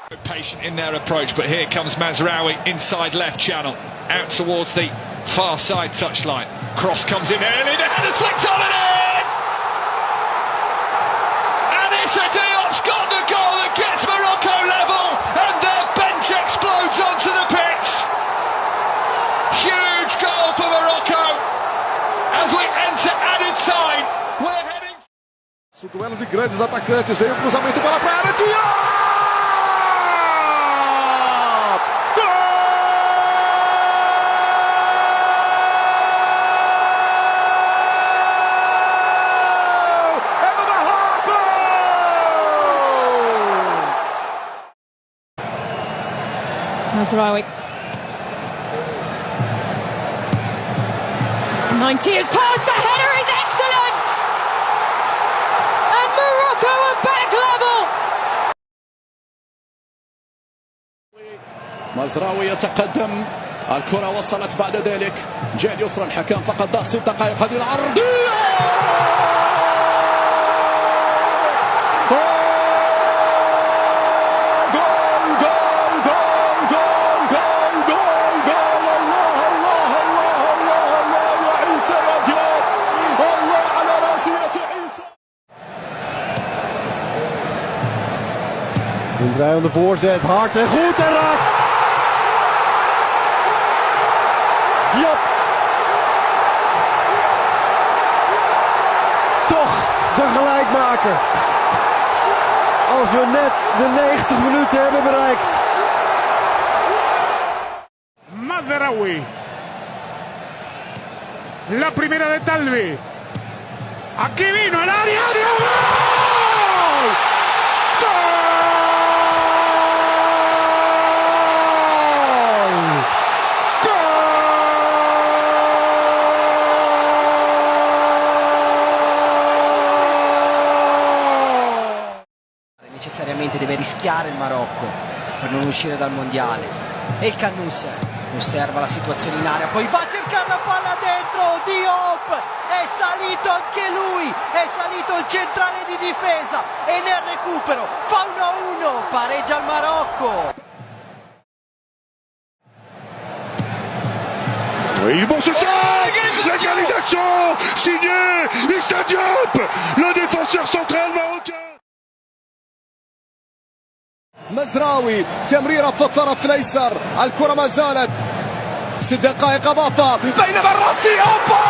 Patient in their approach, but here comes Mazraoui inside left channel, out towards the far side touchline. Cross comes in early, the header's flicked on and in! And Issa Diop's got the goal that gets Morocco level, and their bench explodes onto the pitch. Huge goal for Morocco as we enter added time. We're heading. O duelo de grandes atacantes, veio o cruzamento, bola para a área, Diop! Mazraoui. 90 has passed, the header is excellent! And Morocco are back level! مزراوي يتقدم، الكرة وصلت بعد ذلك، جاء اليسرى الحكم فقط ضغط 6 دقائق، هذه العرضية Een draaiende voorzet, hard en goed en raak. Diop. Toch de gelijkmaker. Als we net de 90 minuten hebben bereikt. Mazraoui. La primera de Talvi. Aquí vino el área. ¡Gol! ¡Gol! Necessariamente deve rischiare il Marocco per non uscire dal mondiale. E il Cannus osserva la situazione in area, poi va a cercare la palla dentro. Diop è salito anche lui, è salito il centrale di difesa e nel recupero fa 1-1, pareggia il Marocco. Oui, bon ce soir, l'égalisation signée Issa Diop, le défenseur central marocain. مزراوي تمريرة في الطرف الايسر، الكرة ما زالت 6 دقائق اضافة، بينما الراسي اوبا